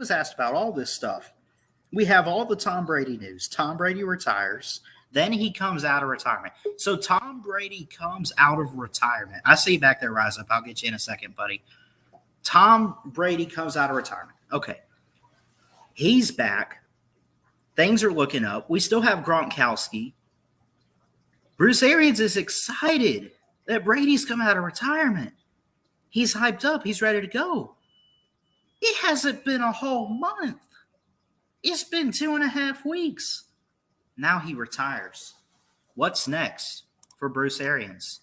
was asked about all this stuff. We have all the Tom Brady news. Tom Brady retires. Then he comes out of retirement. So Tom Brady comes out of retirement. I see you back there, Rise Up. I'll get you in a second, buddy. Tom Brady comes out of retirement. Okay. He's back. Things are looking up. We still have Gronkowski. Bruce Arians is excited that Brady's come out of retirement. He's hyped up. He's ready to go. It hasn't been a whole month. It's been 2.5 weeks. Now he retires. What's next for Bruce Arians?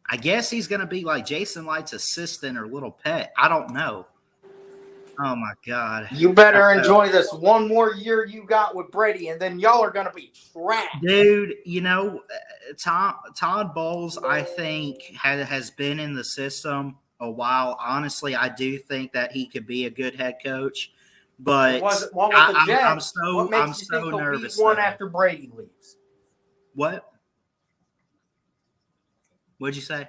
I guess he's going to be like Jason Light's assistant or little pet. I don't know. Oh, my God. You better enjoy this one more year you got with Brady, and then y'all are going to be trash. Dude, Todd Bowles, I think, has been in the system a while. Honestly, I do think that he could be a good head coach. But I'm so nervous. One after Brady leaves. What? What'd you say?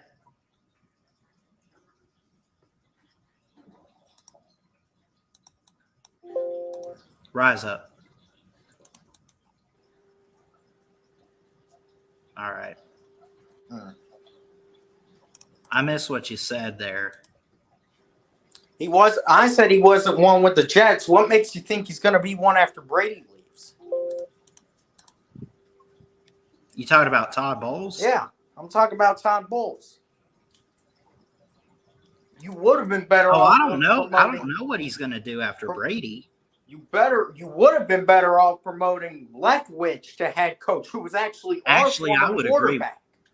Rise up. All right. I missed what you said there. I said he wasn't one with the Jets. What makes you think he's going to be one after Brady leaves? You talking about Todd Bowles? Yeah, I'm talking about Todd Bowles. You would have been better off. I don't know. I don't know what he's going to do after Brady. You would have been better off promoting Leftwich to head coach, who was actually I would agree.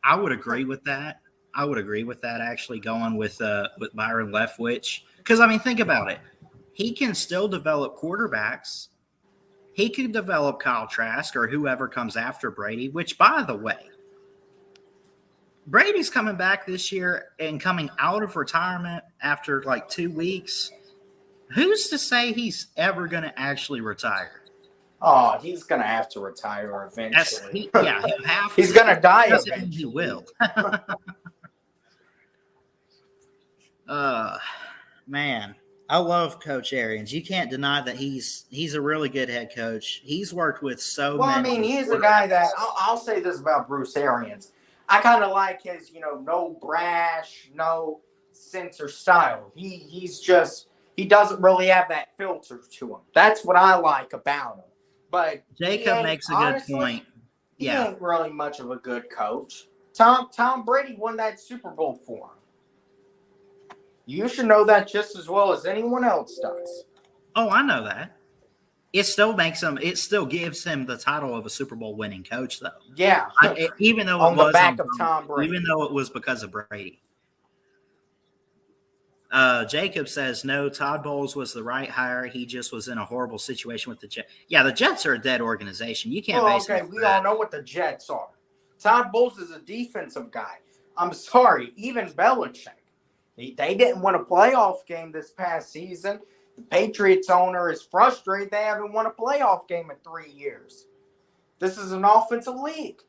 I would agree with that. Actually, going with Byron Leftwich. Because, I mean, think about it. He can still develop quarterbacks. He can develop Kyle Trask or whoever comes after Brady, which, by the way, Brady's coming back this year and coming out of retirement after like 2 weeks. Who's to say he's ever going to actually retire? Oh, he's going to have to retire eventually. He'll have to. He's going to die eventually. He will. Man, I love Coach Arians. You can't deny that he's a really good head coach. He's worked with so many. Well, I mean, he's a guy that I'll say this about Bruce Arians. I kind of like his, no brash, no censor style. He doesn't really have that filter to him. That's what I like about him. But Jacob makes a good point. He ain't really much of a good coach. Tom Brady won that Super Bowl for him. You should know that just as well as anyone else does. Oh, I know that. It still gives him the title of a Super Bowl winning coach, though. Yeah. Even though on the back of Tom Brady. Even though it was because of Brady. Jacob says, no, Todd Bowles was the right hire. He just was in a horrible situation with the Jets. Yeah, the Jets are a dead organization. You can't base it on we all know what the Jets are. Todd Bowles is a defensive guy. I'm sorry, even Belichick. They didn't win a playoff game this past season. The Patriots owner is frustrated they haven't won a playoff game in 3 years. This is an offensive league.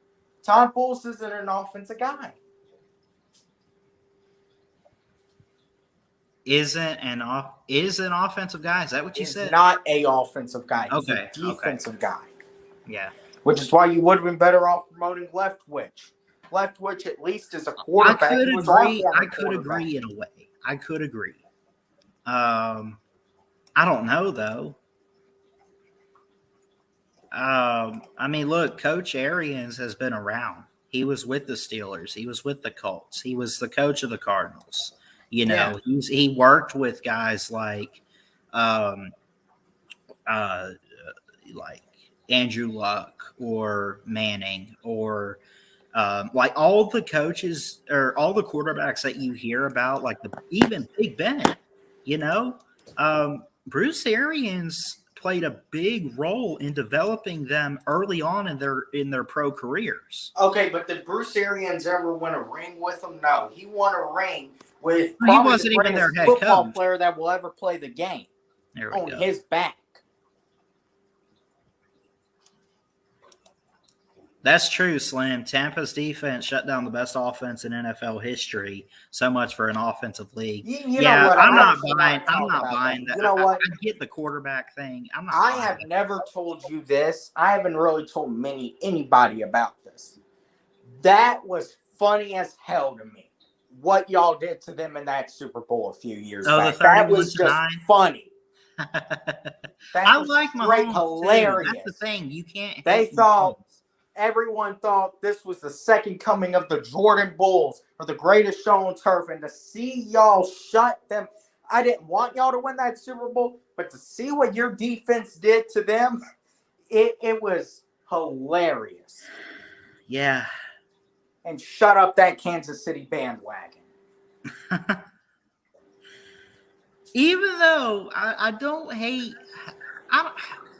Todd Bowles isn't an offensive guy. Is an offensive guy? Is that what you said? He's not a offensive guy. He's a defensive guy. Yeah. Which is why you would have been better off promoting Leftwich. Leftwich at least is a quarterback. I could agree in a way. I could agree. I don't know, though. I mean, look, Coach Arians has been around. He was with the Steelers. He was with the Colts. He was the coach of the Cardinals. He worked with guys like Andrew Luck or Manning or like all the coaches or all the quarterbacks that you hear about, like even Big Ben, Bruce Arians played a big role in developing them early on in their pro careers. Okay, but did Bruce Arians ever win a ring with them? No, he won a ring with he wasn't even their head football coach. Player that will ever play the game on his back. That's true, Slim. Tampa's defense shut down the best offense in NFL history. So much for an offensive league. You know Yeah, what? I'm I not actually buying. want to I'm talk not about buying that. that. You know what? I get the quarterback thing. I'm not. I buying have it. never told you this. I haven't really told anybody about this. That was funny as hell to me. What y'all did to them in that Super Bowl a few years Oh, the back. That 31 was to just 9. funny. That I was like straight Mahomes hilarious. too. That's the thing. You can't. They hate thought Mahomes. everyone thought this was the second coming of the Jordan Bulls or the greatest show on turf, and to see y'all shut them. I didn't want y'all to win that Super Bowl, but to see what your defense did to them, it was hilarious. Yeah. And shut up that Kansas City bandwagon. Even though I don't hate,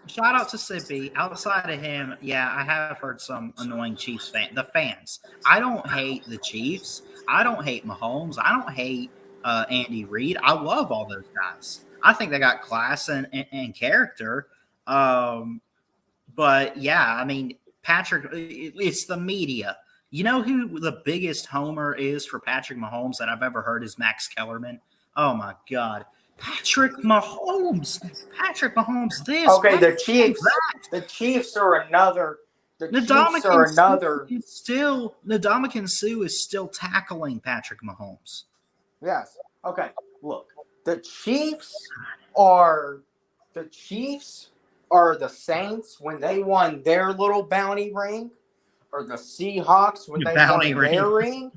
shout out to Sippy. Outside of him, yeah, I have heard some annoying Chiefs the fans. I don't hate the Chiefs. I don't hate Mahomes. I don't hate Andy Reid. I love all those guys. I think they got class and character. But yeah, I mean, Patrick, it's the media. You know who the biggest homer is for Patrick Mahomes that I've ever heard is Max Kellerman. Oh my God. Patrick Mahomes. Patrick Mahomes this. Okay, the Patrick Chiefs. that. The Chiefs are another. The Chiefs Ndamukong are another. Ndamukong Suh is still tackling Patrick Mahomes. Yes. Okay. Look, the Chiefs are the Saints when they won their little bounty ring, or the Seahawks when they Bounty won their ring.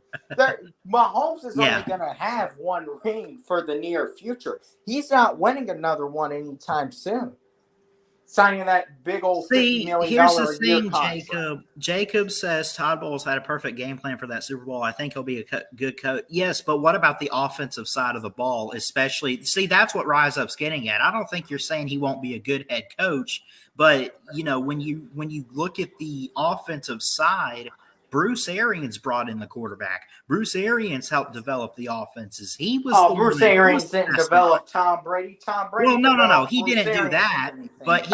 Mahomes is Yeah. only going to have one ring for the near future. He's not winning another one anytime soon. Signing that big old $50 million here's the a year thing, contract. Jacob. Jacob says Todd Bowles had a perfect game plan for that Super Bowl. I think he'll be a good coach. Yes, but what about the offensive side of the ball, especially? See, that's what Rise Up's getting at. I don't think you're saying he won't be a good head coach, but you know when you look at the offensive side, Bruce Arians brought in the quarterback. Bruce Arians helped develop the offenses. He was Bruce Arians didn't develop Tom Brady. Tom Brady. Well, no. He Bruce didn't do Arians that, anything. but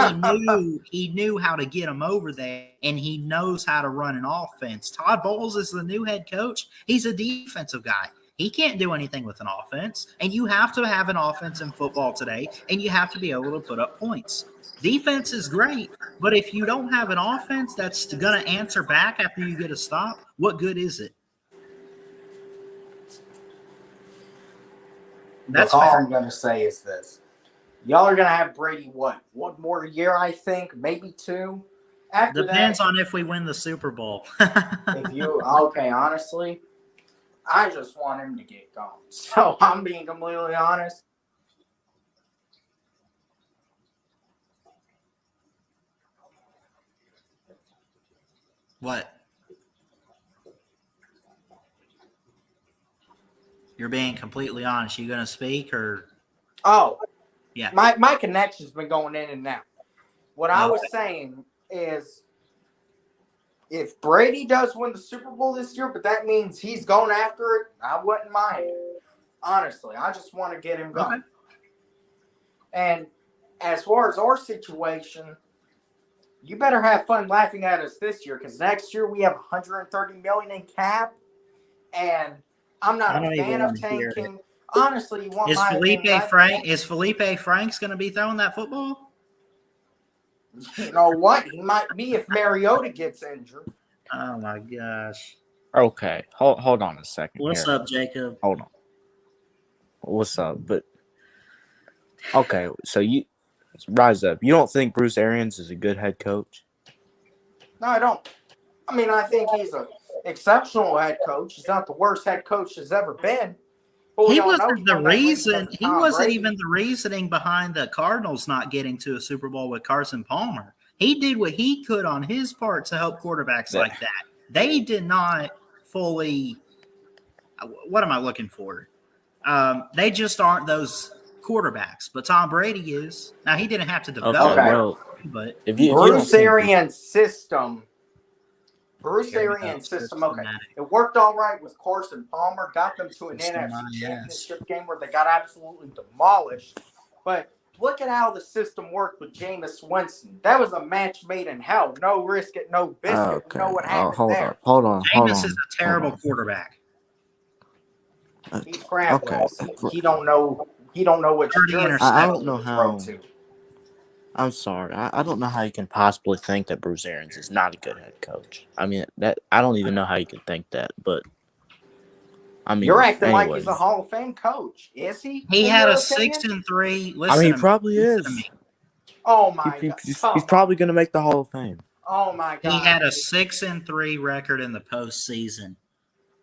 he knew how to get him over there, and he knows how to run an offense. Todd Bowles is the new head coach. He's a defensive guy. He can't do anything with an offense, and you have to have an offense in football today, and you have to be able to put up points. Defense is great, but if you don't have an offense that's going to answer back after you get a stop, what good is it? That's all I'm going to say is this. Y'all are going to have Brady, what? One more year, I think? Maybe two? After Depends that, on if we win the Super Bowl. okay, honestly, I just want him to get gone. So I'm being completely honest. What? You're being completely honest. You going to speak or? Oh, yeah. My connection's been going in and out. What I was saying is, if Brady does win the Super Bowl this year, but that means he's going after it, I wouldn't mind it. Honestly, I just want to get him going. Okay. And as far as our situation, you better have fun laughing at us this year, because next year we have $130 million in cap, and I'm not a fan of tanking. Honestly, you want my opinion? Is Felipe Franks going to be throwing that football? You know what? He might be if Mariota gets injured. Oh my gosh. Okay, hold on a second. What's up, Jacob? Hold on. What's up? But okay, so you rise up. You don't think Bruce Arians is a good head coach? No, I don't. I mean, I think he's an exceptional head coach. He's not the worst head coach there's ever been. He wasn't the reason. He wasn't even the reasoning behind the Cardinals not getting to a Super Bowl with Carson Palmer. He did what he could on his part to help quarterbacks like that. They did not fully. What am I looking for? They just aren't those quarterbacks. But Tom Brady is. Now he didn't have to develop, but Bruce Arians' system. Okay. It worked all right with Carson Palmer, got them to an NFC championship game where they got absolutely demolished. But Look at how the system worked with Jameis Winston. That was a match made in hell. No risk it, no biscuit. Okay. We know what happened Hold there. on. Hold on. Hold Jameis on. is a terrible quarterback. He's crap. Okay. He don't know. He don't know which 30 jersey I interceptions. don't know to throw how. to. I'm sorry. I don't know how you can possibly think that Bruce Arians is not a good head coach. I mean, that I don't even know how you can think that. But I mean, You're acting like he's anyways. a Hall of Fame coach. Is he? He in had your a opinion? 6-3. I Listen mean, he to me. probably Listen to is. me. Oh my God! He's probably going to make the Hall of Fame. Oh my God! He had a 6-3 record in the postseason.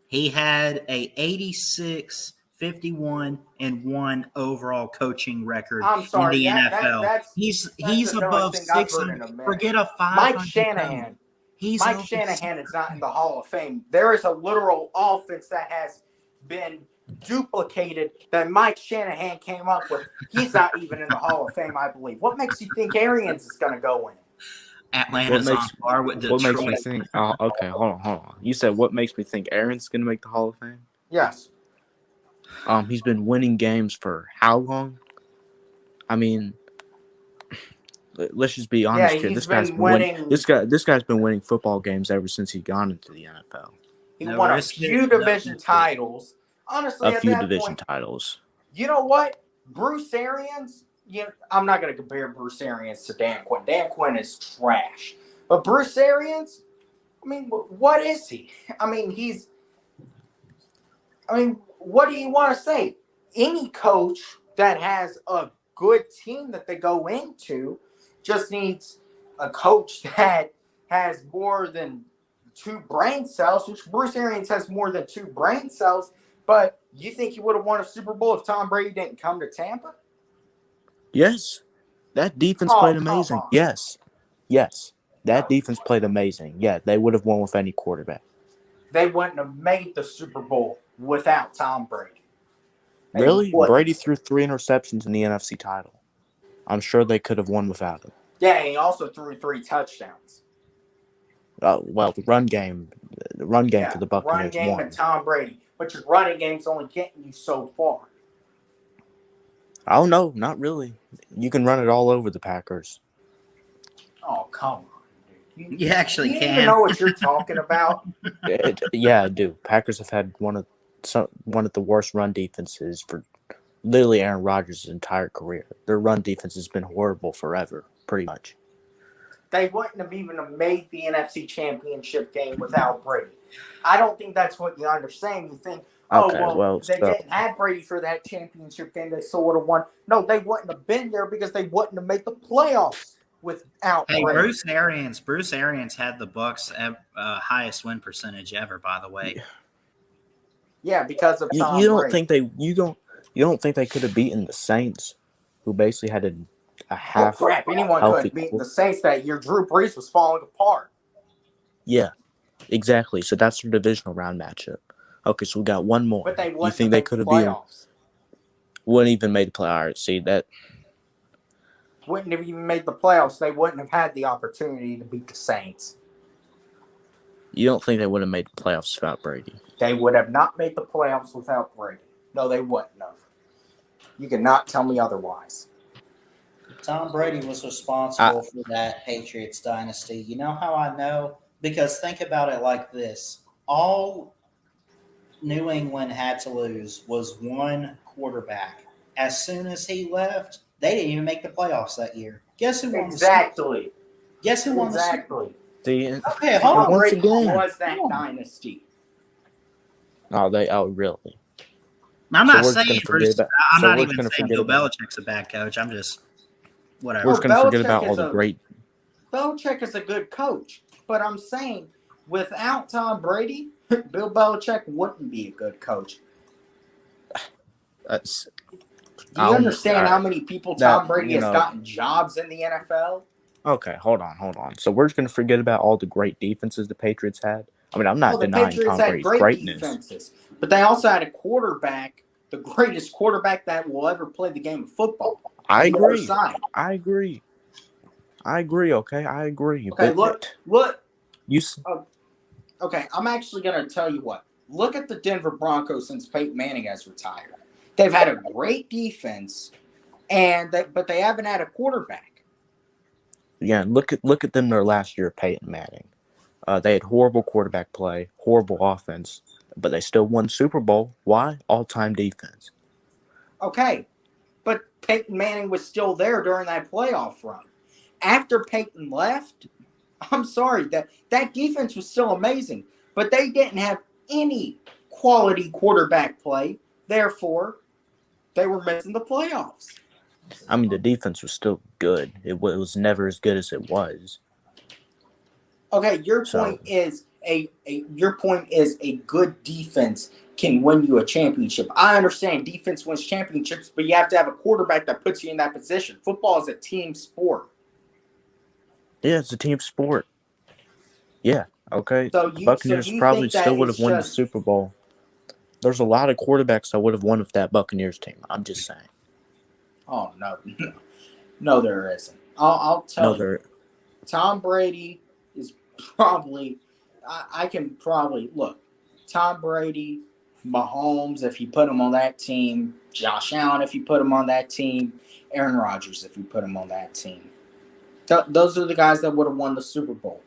He had a 86, 51, and 1 overall coaching record I'm sorry. in the That NFL. that's He's the above dumbest thing I've heard 6. in a minute. Forget a 500. Mike Shanahan. He's Mike over Shanahan is not in the Hall of Fame. There is a literal offense that has been duplicated that Mike Shanahan came up with. He's not even in the Hall of Fame, I believe. What makes you think Arians is going to go in? Atlanta's What on makes- par with What Detroit. makes me think? Oh, okay, hold on. You said what makes me think Aaron's going to make the Hall of Fame? Yes. He's been winning games for how long? I mean, let's just be honest here. he's This guy's been been winning. winning. This guy's been winning football games ever since he gone into the NFL. He No won a risk few it, no division risk it. titles. Honestly, A at few that division point, titles. you know what? Bruce Arians, I'm not going to compare Bruce Arians to Dan Quinn. Dan Quinn is trash. But Bruce Arians, I mean, what is he? I mean, what do you want to say? Any coach that has a good team that they go into just needs a coach that has more than 2 brain cells, which Bruce Arians has more than 2 brain cells. But you think he would have won a Super Bowl if Tom Brady didn't come to Tampa? Yes, that defense Oh, played come amazing. on. Yes, that defense played amazing. Yeah, they would have won with any quarterback. They wouldn't have made the Super Bowl without Tom Brady. They Really, wouldn't. Brady threw 3 interceptions in the NFC title. I'm sure they could have won without him. Yeah, he also threw 3 touchdowns. Well, the run game for the Buccaneers run game won. and Tom Brady. But your running game's only getting you so far. Oh no, not really. You can run it all over the Packers. Oh, come on, dude. You actually you can. even know what you're talking about? Yeah, I do. Packers have had one of the worst run defenses for literally Aaron Rodgers' entire career. Their run defense has been horrible forever, pretty much. They wouldn't have even made the NFC Championship game without Brady. I don't think that's what you understand. You think, they didn't have Brady for that championship game. They still would have won. No, they wouldn't have been there because they wouldn't have made the playoffs without Hey, Brady. Bruce Arians had the Bucks' highest win percentage ever. By the way, Yeah, because of Tom you don't Brady. think they could have beaten the Saints, who basically had a Oh, half. crap. Anyone healthy could beat the Saints that year. Drew Brees was falling apart. Yeah, exactly. So that's your divisional round matchup. Okay, so we got one more. But they You wouldn't think have they made could the have beaten? playoffs. Wouldn't even made the play. All right, see that. Wouldn't have even made the playoffs. They wouldn't have had the opportunity to beat the Saints. You don't think they would have made the playoffs without Brady? They would have not made the playoffs without Brady. No, they wouldn't have. You cannot tell me otherwise. Tom Brady was responsible for that Patriots dynasty. You know how I know? Because think about it like this. All New England had to lose was one quarterback. As soon as he left, they didn't even make the playoffs that year. Guess who won Exactly. Guess who won the Super Bowl? Exactly. See, Okay, hold on. Tom once Brady again. was that Hold on. dynasty. oh really? I'm So not we're just saying gonna forget Bruce. about- I'm so not we're even just gonna saying forget Bill about- Belichick's a bad coach. I'm just We're whatever. just gonna forget Belichick about all is the a- great. Belichick is a good coach. But I'm saying, without Tom Brady, Bill Belichick wouldn't be a good coach. Uh, Do you understand how many people Tom that, Brady you has know- gotten jobs in the NFL? Okay, hold on. So we're just gonna forget about all the great defenses the Patriots had. I mean, I'm not Well, the denying Patriots Tom had Brady's great greatness. defenses, but they also had a quarterback, the greatest quarterback that will ever play the game of football. I on the other agree. side. I agree. Okay, I agree. Okay, But look. you. Okay, I'm actually going to tell you what. Look at the Denver Broncos since Peyton Manning has retired. They've had a great defense, but they haven't had a quarterback. Yeah, look at them their last year of Peyton Manning. They had horrible quarterback play, horrible offense, but they still won Super Bowl. Why? All-time defense. Okay, but Peyton Manning was still there during that playoff run. After Peyton left, I'm sorry, that defense was still amazing, but they didn't have any quality quarterback play. Therefore, they were missing the playoffs. I mean, the defense was still good. It was never as good as it was. Okay, your point is a good defense can win you a championship. I understand defense wins championships, but you have to have a quarterback that puts you in that position. Football is a team sport. Yeah, it's a team sport. Yeah, okay. So The Buccaneers you probably think that still would it's have won the just- Super Bowl. There's a lot of quarterbacks that would have won with that Buccaneers team. I'm just saying. Oh no, there isn't. I'll tell you. Tom Brady is probably. I can probably look. Tom Brady, Mahomes, if you put him on that team. Josh Allen, if you put him on that team. Aaron Rodgers, if you put him on that team. Those are the guys that would have won the Super Bowl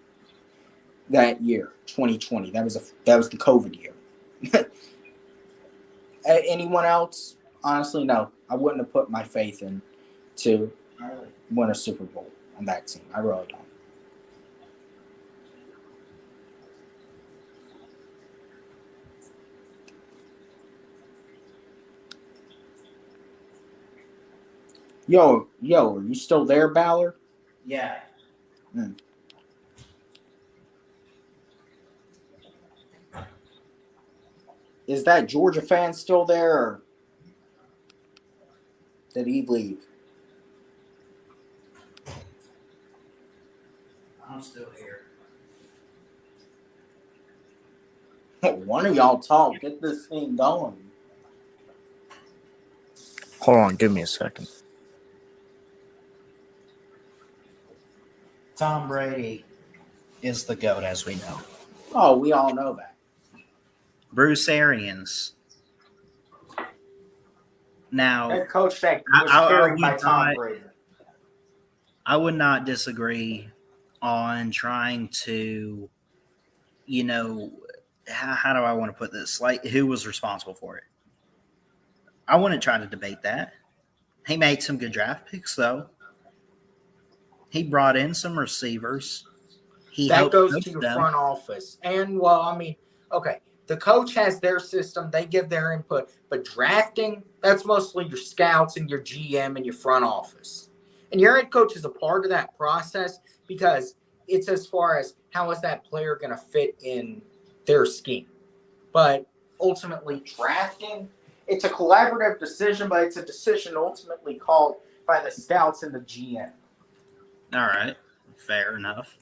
that year, 2020. That was the COVID year. Anyone else? Honestly, no. I wouldn't have put my faith in to win a Super Bowl on that team. I really don't. Yo, are you still there, Ballard? Yeah. Is that Georgia fan still there, or did he leave? I'm still here. One of y'all talk. Get this thing going. Hold on, give me a second. Tom Brady is the GOAT, as we know. Oh, we all know that. Bruce Arians. Now, Head coach that was carried by Tom Brady. I would not disagree on trying to, how do I want to put this? Like, who was responsible for it? I wouldn't try to debate that. He made some good draft picks, though. He brought in some receivers. That goes to your front office. And, okay, the coach has their system. They give their input. But drafting, that's mostly your scouts and your GM and your front office. And your head coach is a part of that process because it's as far as how is that player going to fit in their scheme. But ultimately, drafting, it's a collaborative decision, but it's a decision ultimately called by the scouts and the GM. All right. Fair enough.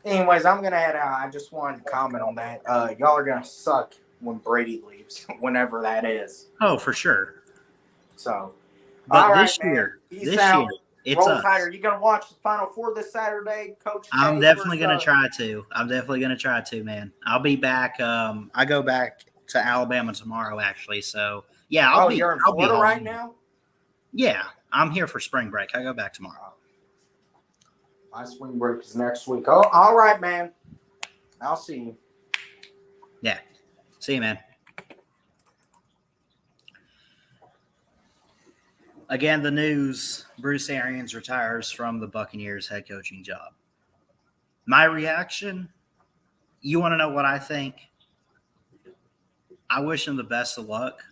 Anyways, I'm going to head out. I just wanted to comment on that. Y'all are going to suck when Brady leaves, whenever that is. Oh, for sure. So, but all this right, year, man. Peace out. it's Roll us. Tide. Are you going to watch the Final Four this Saturday, Coach? I'm definitely going to try to. Man. I'll be back. I go back to Alabama tomorrow, actually. So, yeah, you're in Florida right now? Yeah, I'm here for spring break. I go back tomorrow. My spring break is next week. Oh, all right, man. I'll see you. Yeah. See you, man. Again, the news, Bruce Arians retires from the Buccaneers head coaching job. My reaction, you want to know what I think? I wish him the best of luck.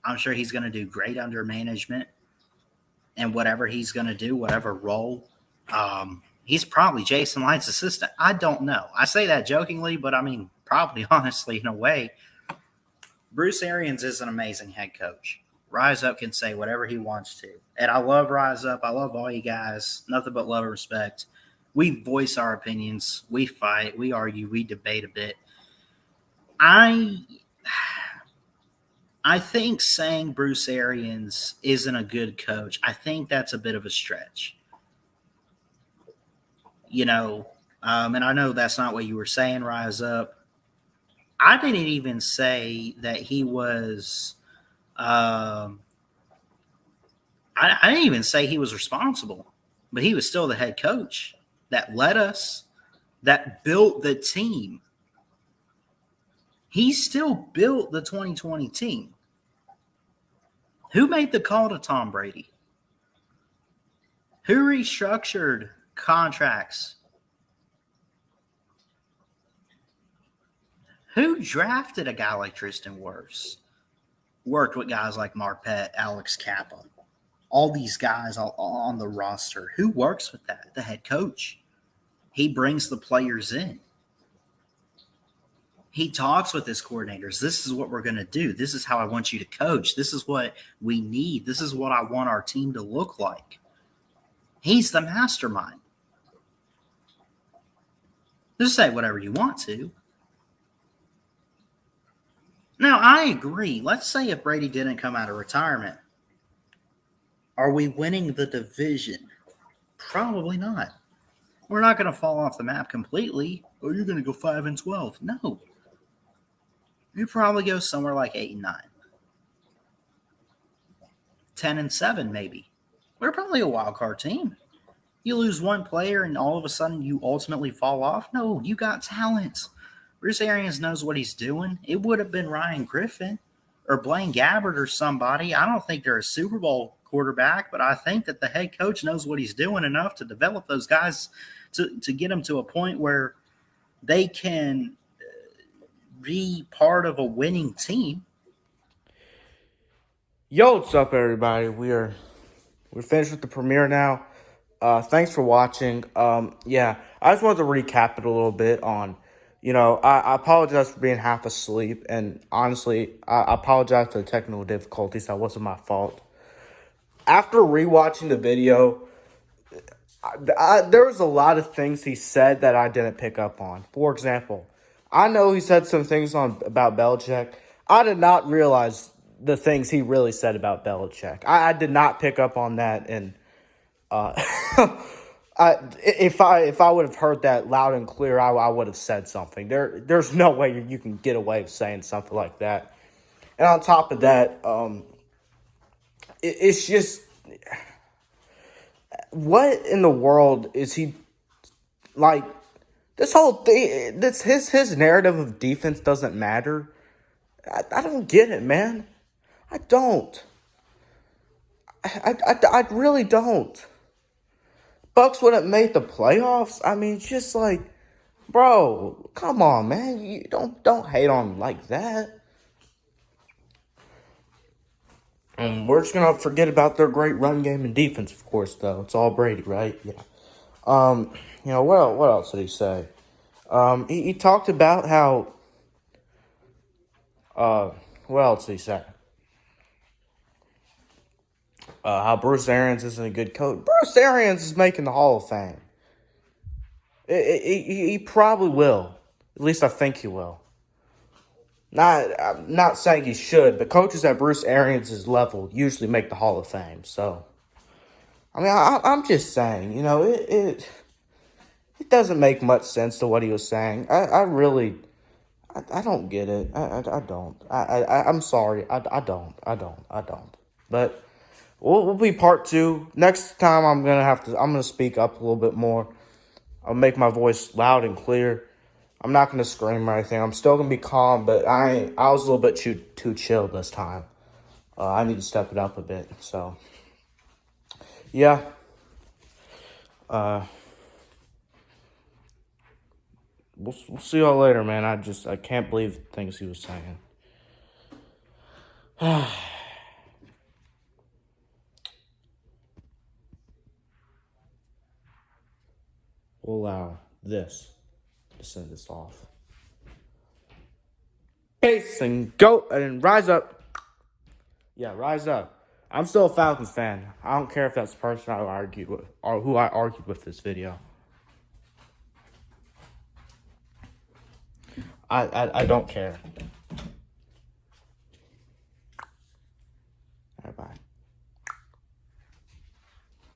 I'm sure he's going to do great under management and whatever he's going to do, whatever role. He's probably Jason Licht's assistant. I don't know. I say that jokingly, but I mean, probably honestly in a way. Bruce Arians is an amazing head coach. Rise Up can say whatever he wants to. And I love Rise Up. I love all you guys. Nothing but love and respect. We voice our opinions. We fight. We argue. We debate a bit. I think saying Bruce Arians isn't a good coach, I think that's a bit of a stretch. And I know that's not what you were saying, Rise Up. I didn't even say that he was I didn't even say he was responsible, but he was still the head coach that led us, that built the team. He still built the 2020 team. Who made the call to Tom Brady? Who restructured contracts? Who drafted a guy like Tristan Wirfs? Worked with guys like Marpet, Alex Kappa, all these guys on the roster. Who works with that? The head coach. He brings the players in. He talks with his coordinators. This is what we're going to do. This is how I want you to coach. This is what we need. This is what I want our team to look like. He's the mastermind. Just say whatever you want to. Now, I agree. Let's say if Brady didn't come out of retirement, are we winning the division? Probably not. We're not going to fall off the map completely. Oh, you're going to go 5-12. No. You probably go somewhere like 8-9. 10-7, maybe. We're probably a wild card team. You lose one player and all of a sudden you ultimately fall off? No, you got talent. Bruce Arians knows what he's doing. It would have been Ryan Griffin or Blaine Gabbert or somebody. I don't think they're a Super Bowl quarterback, but I think that the head coach knows what he's doing enough to develop those guys to get them to a point where they can be part of a winning team. Yo, what's up, everybody? We're finished with the premiere now. Thanks for watching. I just wanted to recap it a little bit on, I apologize for being half asleep, and honestly, I apologize for the technical difficulties. That wasn't my fault. After rewatching the video, there was a lot of things he said that I didn't pick up on. For example, I know he said some things about Belichick. I did not realize the things he really said about Belichick. I did not pick up on that, and if I would have heard that loud and clear, I would have said something. There's no way you can get away with saying something like that. And on top of that, it's just, what in the world is he like? This whole thing, his narrative of defense doesn't matter. I don't get it, man. I don't. I really don't. Bucks wouldn't make the playoffs. I mean, just like, bro, come on, man. You don't hate on him like that. And we're just gonna forget about their great run game and defense, of course, though. It's all Brady, right? Yeah. What else did he say? He talked about how. What else did he say? How Bruce Arians isn't a good coach. Bruce Arians is making the Hall of Fame. He probably will. At least I think he will. I'm not saying he should, but coaches at Bruce Arians' level usually make the Hall of Fame. So, I mean, I'm just saying, it doesn't make much sense to what he was saying. I don't get it. I don't. I'm sorry. I don't. But we'll be part 2. Next time I'm gonna speak up a little bit more. I'll make my voice loud and clear. I'm not gonna scream or anything. I'm still gonna be calm, but I was a little bit too chill this time. I need to step it up a bit. So, yeah. We'll see y'all later, man. I can't believe the things he was saying. We'll allow this to send us off. Case and go and rise up. Yeah, rise up. I'm still a Falcons fan. I don't care if that's the person I argued with or who I argued with this video. I don't care.